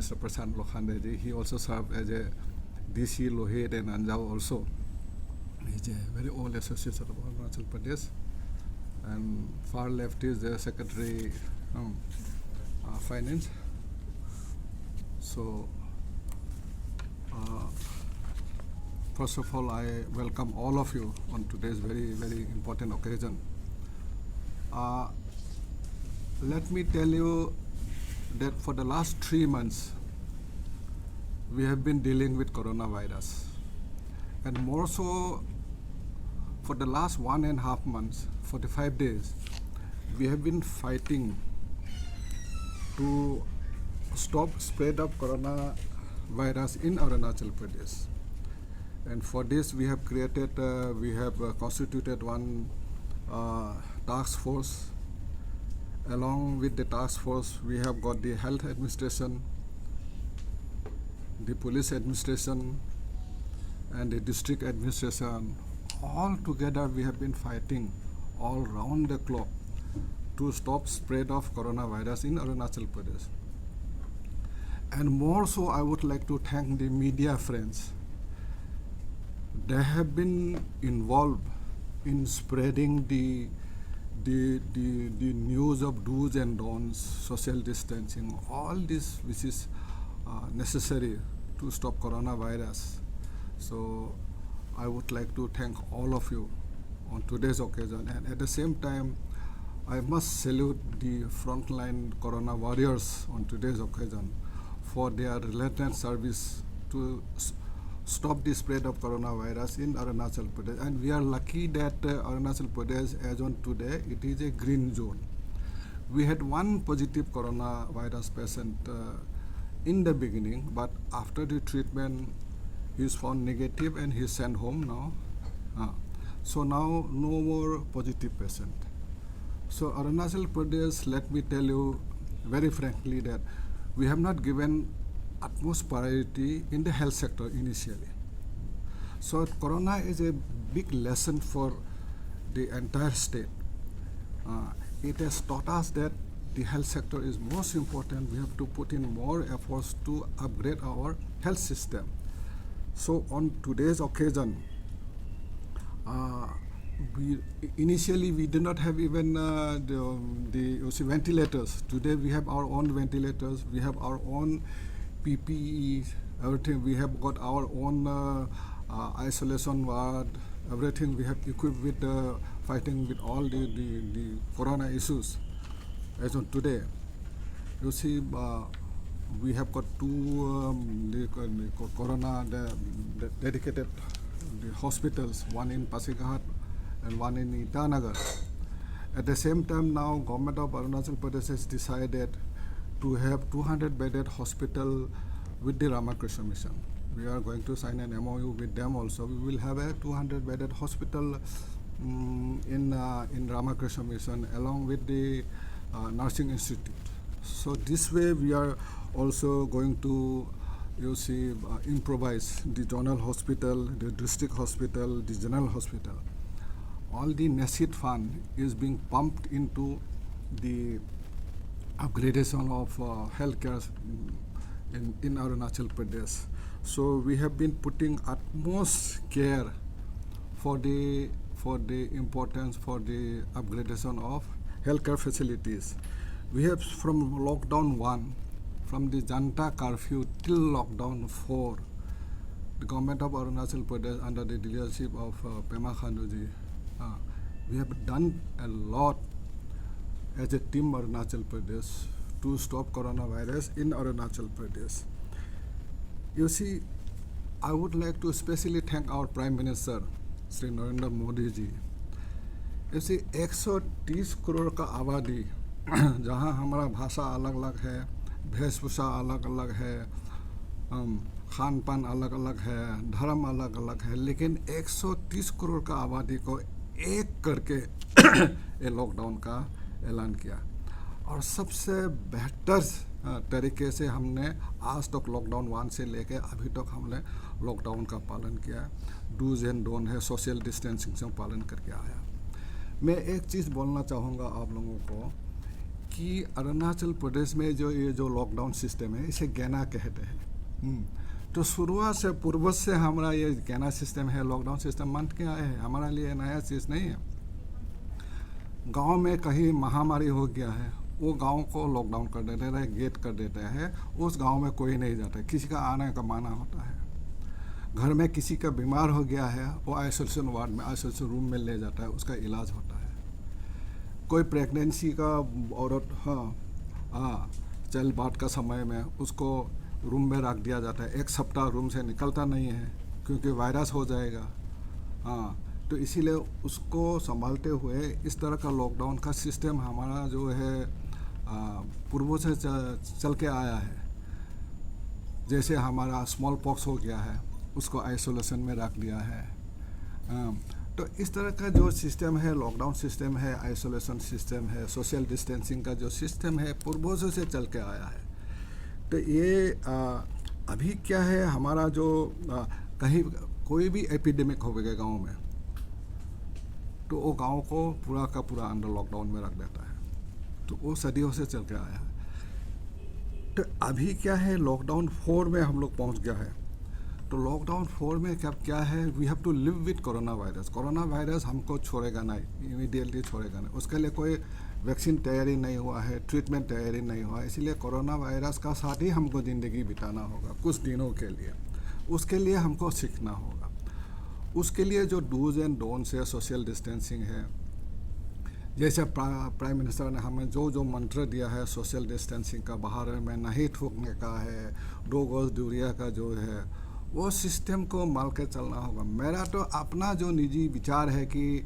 Mr. Prashant Lokhande. He also served as a DC Lohit and Anjao also. He's a very old associate of Arunachal Pradesh. And far left is the Secretary Finance. So, first of all, I welcome all of you on today's very, very important occasion. Let me tell you that for the last 3 months, we have been dealing with coronavirus. And more so, for the last 1.5 months, 45 days, we have been fighting to stop spread of coronavirus in Arunachal Pradesh. And for this, we have created, constituted one task force. Along with the task force, we have got the health administration, the police administration, and the district administration. All together, we have been fighting all round the clock to stop spread of coronavirus in Arunachal Pradesh. And more so, I would like to thank the media friends. They have been involved in spreading the news of do's and don'ts, social distancing, all this which is necessary to stop coronavirus. So I would like to thank all of you on today's occasion. And at the same time, I must salute the frontline corona warriors on today's occasion for their relentless service to stop the spread of coronavirus in Arunachal Pradesh. And we are lucky that Arunachal Pradesh, as on today, it is a green zone. We had one positive coronavirus patient in the beginning, but after the treatment, he is found negative and he is sent home now. So now, no more positive patient. So Arunachal Pradesh, let me tell you very frankly that we have not given utmost priority in the health sector initially. So corona is a big lesson for the entire state. It has taught us that the health sector is most important. We have to put in more efforts to upgrade our health system. So on today's occasion, initially we did not have even the ventilators. Today we have our own ventilators. We have our own PPE, everything. We have got our own isolation ward, everything we have equipped with fighting with all the corona issues. As on today, you see, we have got two the corona the dedicated the hospitals, one in Pasighat and one in Itanagar. At the same time, now Government of Arunachal Pradesh has decided to have 200-bedded hospital with the Ramakrishna Mission. We are going to sign an MOU with them also. We will have a 200-bedded hospital in Ramakrishna Mission along with the Nursing Institute. So this way we are also going to, improvise the zonal hospital, the district hospital, the general hospital. All the NACID fund is being pumped into the upgradation of healthcare in Arunachal Pradesh. So we have been putting utmost care for the importance for the upgradation of healthcare facilities. We have from lockdown 1, from the Janta curfew till lockdown 4, the government of Arunachal Pradesh under the leadership of Pema Khanduji, we have done a lot as a team Arunachal Pradesh to stop coronavirus in Arunachal Pradesh. You see, I would like to especially thank our Prime Minister, Sri Narendra Modi ji. You see, 130 crore का आबादी, जहाँ हमारा भाषा अलग अलग है, वेशभूषा अलग अलग है, खान पान अलग अलग है, धर्म अलग अलग है, लेकिन 130 करोड़ का आबादी को एक करके ये लॉकडाउन का ऐलान किया और सबसे बेहतर तरीके से हमने आज तक लॉकडाउन 1 से लेके अभी तक हमने लॉकडाउन का पालन किया। डूज एंड डोंट है, सोशल डिस्टेंसिंग से पालन करके आया। मैं एक चीज़ बोलना चाहूँगा आप लोगों को, कि अरुणाचल प्रदेश में जो ये जो लॉकडाउन सिस्टम है इसे गैना कहते हैं। तो शुरुआत से पूर्व से हमारा ये गैना सिस्टम है, लॉकडाउन सिस्टम मान के आए हैं, हमारा लिए नया चीज़ नहीं है। गांव में कहीं महामारी हो गया है, वो गांव को लॉकडाउन कर देते हैं, गेट कर देते हैं, उस गांव में कोई नहीं जाता, किसी का आने का माना होता है। घर में किसी का बीमार हो गया है, वो आइसोलेशन वार्ड में, आइसोलेशन रूम में ले जाता है, उसका इलाज होता है। कोई प्रेगनेंसी का औरत, चाइल्ड बर्थ का समय में उसको रूम में रख दिया जाता है, 1 सप्ताह रूम से निकलता नहीं है क्योंकि वायरस हो जाएगा। तो इसीलिए उसको संभालते हुए इस तरह का लॉकडाउन का सिस्टम हमारा जो है पूर्वों से चल के आया है। जैसे हमारा स्मॉल पॉक्स हो गया है, उसको आइसोलेशन में रख दिया है। तो इस तरह का जो सिस्टम है, लॉकडाउन सिस्टम है, आइसोलेशन सिस्टम है, सोशल डिस्टेंसिंग का जो सिस्टम है, पूर्वों से चल के आया है। तो ये अभी क्या है, हमारा जो कहीं कोई भी एपिडेमिक हो गया गांव में, तो वो गांव को पूरा का पूरा अंडर लॉकडाउन में रख देता है। तो वो सदियों से चल के आया है। तो अभी क्या है, लॉकडाउन 4 में हम लोग पहुंच गया है। तो लॉकडाउन 4 में क्या है, we have to live with corona virus. Corona virus हमको छोड़ेगा नहीं, इमीडिएटली छोड़ेगा नहीं। उसके लिए कोई वैक्सीन तैयारी नहीं हुआ है, ट्रीटमेंट तैयारी नहीं हुआ है, इसलिए कोरोना वायरस का साथ ही हमको ज़िंदगी बिताना होगा कुछ दिनों के लिए। उसके लिए हमको सीखना होगा। उसके लिए जो डूज एंड डोंट्स है, सोशल डिस्टेंसिंग है, जैसे प्राइम मिनिस्टर ने हमें जो मंत्र दिया है सोशल डिस्टेंसिंग का, बाहर में नहीं थूकने का है, 2 गज दूरिया का जो है, वो सिस्टम को मान के चलना होगा। मेरा तो अपना जो निजी विचार है कि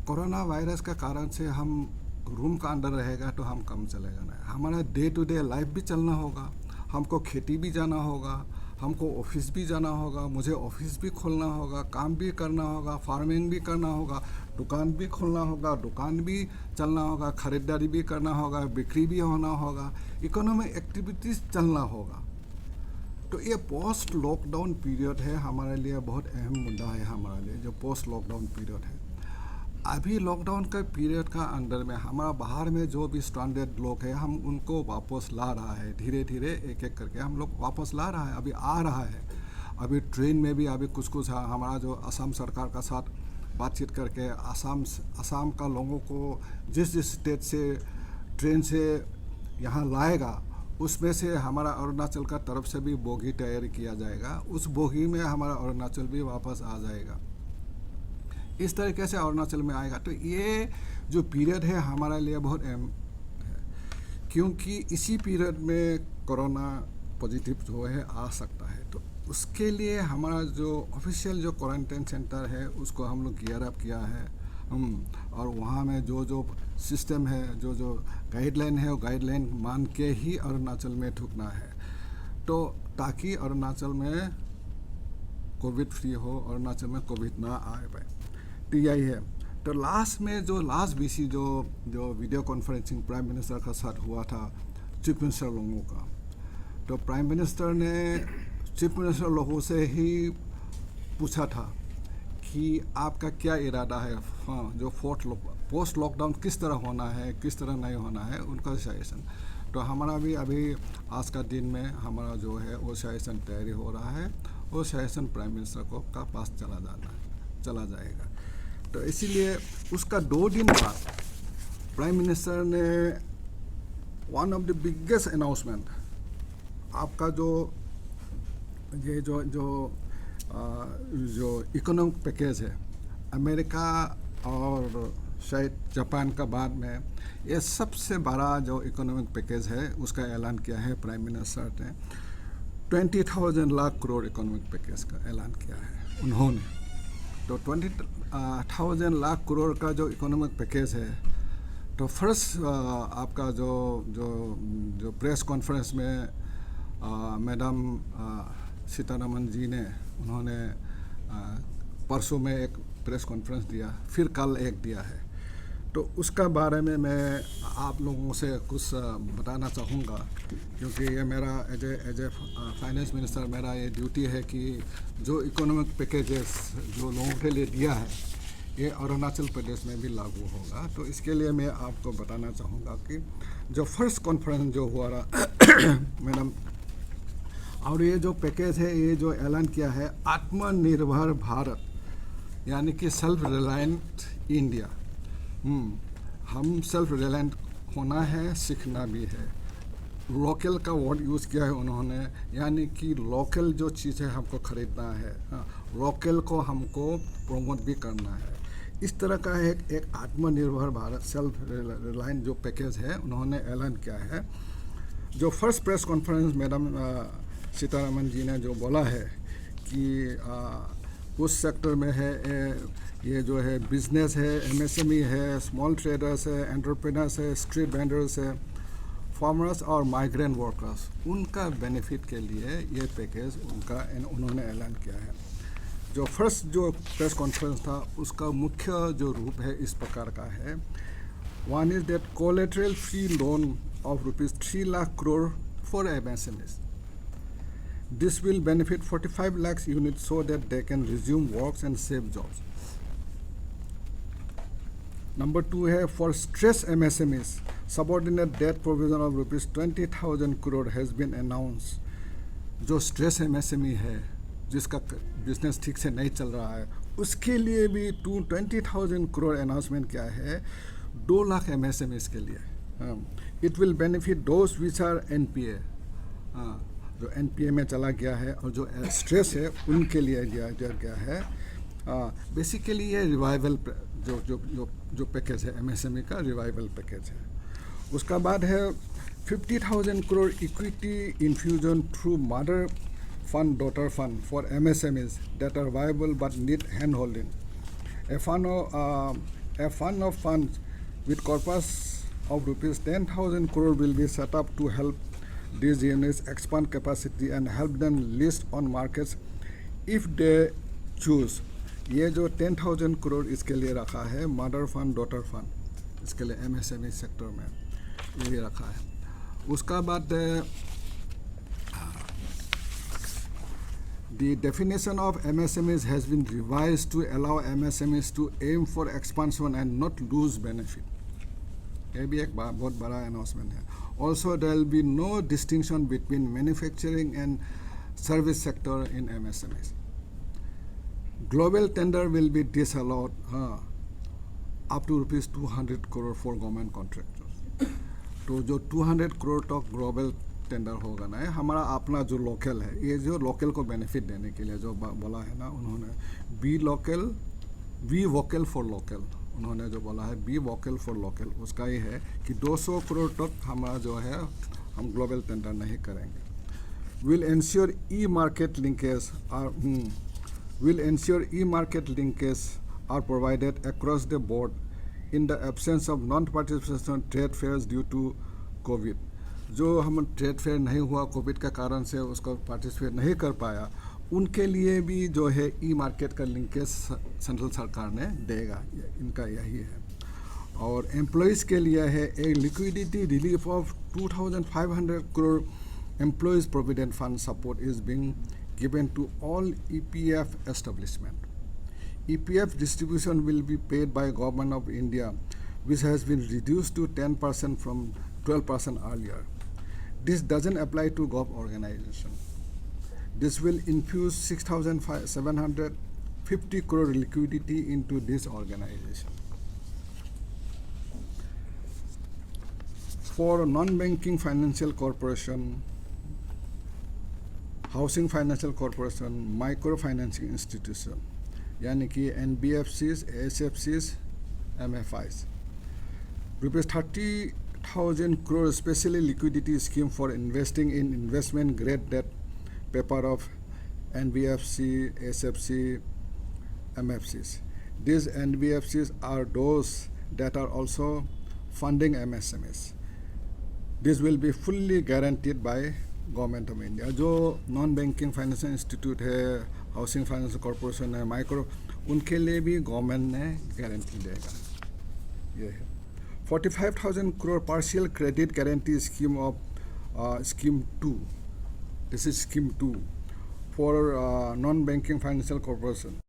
कोरोना वायरस का कारण से हम रूम का अंदर रहेगा तो हम कम चलेगा नहीं। हमारा डे टू डे लाइफ भी चलना होगा, हमको खेती भी जाना होगा, हमको ऑफिस भी जाना होगा, मुझे ऑफिस भी खोलना होगा, काम भी करना होगा, फार्मिंग भी करना होगा, दुकान भी खोलना होगा, दुकान भी चलना होगा, ख़रीदारी भी करना होगा, बिक्री भी होना होगा, इकोनॉमिक एक्टिविटीज़ चलना होगा। तो ये पोस्ट लॉकडाउन पीरियड है, हमारे लिए बहुत अहम मुद्दा है। हमारे लिए जो पोस्ट लॉकडाउन पीरियड है, अभी लॉकडाउन का पीरियड का अंदर में हमारा बाहर में जो भी स्ट्रैंडेड लोग हैं, हम उनको वापस ला रहा है, धीरे धीरे एक एक करके हम लोग वापस ला रहा है। अभी आ रहा है, अभी ट्रेन में भी अभी कुछ हमारा जो असम सरकार का साथ बातचीत करके असम का लोगों को जिस स्टेट से ट्रेन से यहाँ लाएगा, उसमें से हमारा अरुणाचल का तरफ से भी बोगी तैयारी किया जाएगा, उस बोगी में हमारा अरुणाचल भी वापस आ जाएगा। इस तरीके से अरुणाचल में आएगा। तो ये जो पीरियड है हमारा लिए बहुत अहम है, क्योंकि इसी पीरियड में कोरोना पॉजिटिव जो है आ सकता है। तो उसके लिए हमारा जो ऑफिशियल जो क्वारंटाइन सेंटर है उसको हम लोग गियर अप किया है। और वहाँ में जो सिस्टम है, जो गाइडलाइन है, वो गाइडलाइन मान के ही अरुणाचल में ढुकना है, तो ताकि अरुणाचल में कोविड फ्री हो, अरुणाचल में कोविड ना आए पाए। तो यही है। तो लास्ट में जो लास्ट बीसी जो वीडियो कॉन्फ्रेंसिंग प्राइम मिनिस्टर का साथ हुआ था चीफ मिनिस्टर लोगों का, तो प्राइम मिनिस्टर ने चीफ मिनिस्टर लोगों से ही पूछा था कि आपका क्या इरादा है, जो पोस्ट लॉकडाउन किस तरह होना है, किस तरह नहीं होना है, उनका सजेशन। तो हमारा भी अभी आज का दिन में हमारा जो है वो सजेशन तैयारी हो रहा है, वो सजेशन प्राइम मिनिस्टर को का पास चला जाएगा। तो इसीलिए उसका 2 दिन बाद प्राइम मिनिस्टर ने one of the biggest announcement, आपका ये जो इकोनॉमिक पैकेज है, अमेरिका और शायद जापान का बाद में ये सबसे बड़ा जो इकोनॉमिक पैकेज है उसका ऐलान किया है प्राइम मिनिस्टर ने। 20,000 लाख करोड़ इकोनॉमिक पैकेज का ऐलान किया है उन्होंने। तो 20,000 लाख करोड़ का जो इकोनॉमिक पैकेज है, तो फर्स्ट आपका जो प्रेस कॉन्फ्रेंस में मैडम सीतारमन जी ने, उन्होंने परसों में एक प्रेस कॉन्फ्रेंस दिया, फिर कल एक दिया है। तो उसका बारे में मैं आप लोगों से कुछ बताना चाहूँगा, क्योंकि ये मेरा एज ए फाइनेंस मिनिस्टर मेरा ये ड्यूटी है कि जो इकोनॉमिक पैकेजेस जो लोगों के लिए दिया है, ये अरुणाचल प्रदेश में भी लागू होगा। तो इसके लिए मैं आपको बताना चाहूँगा कि जो फर्स्ट कॉन्फ्रेंस जो हुआ रहा मैडम, और ये जो पैकेज है, ये जो ऐलान किया है आत्मनिर्भर भारत, यानी कि सेल्फ रिलायंट इंडिया। हम सेल्फ रिलायंट होना है, सीखना भी है। लोकल का वर्ड यूज़ किया है उन्होंने, यानी कि लोकल जो चीज़ है हमको ख़रीदना है, लोकल को हमको प्रमोट भी करना है। इस तरह का एक आत्मनिर्भर भारत सेल्फ रिलायंट जो पैकेज है उन्होंने ऐलान किया है। जो first press conference madam Sitharaman ji ने जो बोला है कि उस सेक्टर में है ये जो है बिजनेस है, एमएसएमई है, स्मॉल ट्रेडर्स है, एंटरप्रेनर्स है, स्ट्रीट वेंडर्स है, फार्मर्स और माइग्रेंट वर्कर्स, उनका बेनिफिट के लिए ये पैकेज उन्होंने ऐलान किया है। जो फर्स्ट जो प्रेस कॉन्फ्रेंस था उसका मुख्य जो रूप है इस प्रकार का है। One is that collateral free loan of ₹3 lakh crore for MSMEs. This will benefit 45 lakhs units so that they can resume works and save jobs. Number 2 है for stress MSMEs, subordinate debt provision of ₹20,000 crore has been announced. जो stress MSME है जिसका business ठीक से नहीं चल रहा है उसके लिए भी 20,000 करोड़ अनाउंसमेंट किया है 2 लाख MSMEs के लिए। It will benefit those which are NPA, जो NPA में चला गया है और जो स्ट्रेस है उनके लिए दिया गया है। बेसिकली ये रिवाइवल जो पैकेज है MSME का रिवाइवल पैकेज है। उसका बाद है 50,000 crore equity infusion through mother fund daughter fund for MSMEs that are viable but need hand holding. A fund of funds with corpus of ₹10,000 crore will be set up to help these units expand capacity and help them list on markets if they choose. ये जो 10,000 करोड़ इसके लिए रखा है mother fund daughter fund, इसके लिए MSME sector में ये रखा है। उसका बाद the definition of MSMEs has been revised to allow MSMEs to aim for expansion and not lose benefit. ये भी एक बहुत बड़ा announcement है। Also, there will be no distinction between manufacturing and service sector in MSMEs. Global tender will be disallowed up to ₹200 crore for government contractors. तो जो 200 करोड़ तक global tender होगा ना, हमारा अपना जो लोकल है, ये जो लोकल को बेनिफिट देने के लिए जो बोला है ना उन्होंने, बी वोकल फॉर लोकल, उन्होंने जो बोला है बी वोकल फॉर लोकल, उसका ये है कि 200 करोड़ तक हमारा जो है हम ग्लोबल टेंडर नहीं करेंगे। Will ensure e market linkage are provided across the board in the absence of non participation trade fairs due to covid. जो हम ट्रेड फेयर नहीं हुआ कोविड के कारण से उसको पार्टिसिपेट नहीं कर पाया, उनके लिए भी जो है ई मार्केट का लिंकेज सेंट्रल सरकार ने देगा, इनका यही है। और एम्प्लॉयज़ के लिए है a liquidity relief of 2,500 crore employees provident fund support is being given to all EPF establishment. EPF distribution will be paid by Government of India, which has been reduced to 10% from 12% earlier. This doesn't apply to gov organization. This will infuse 6,750 crore liquidity into this organization. For non-banking financial corporation, housing financial corporation, microfinancing institution, यानी कि NBFCs, ASFCs, MFIs, ₹30,000 crore specially liquidity scheme for investing in investment grade debt paper of NBFC, ASFC, MFCs. These NBFCs are those that are also funding MSMEs. This will be fully guaranteed by government of India. जो non banking financial institute है, housing financial corporation है, micro, उनके लिए भी government ने guarantee देगा। ये है 45,000 crore partial credit guarantee scheme of scheme 2, this is scheme 2 for non banking financial corporation.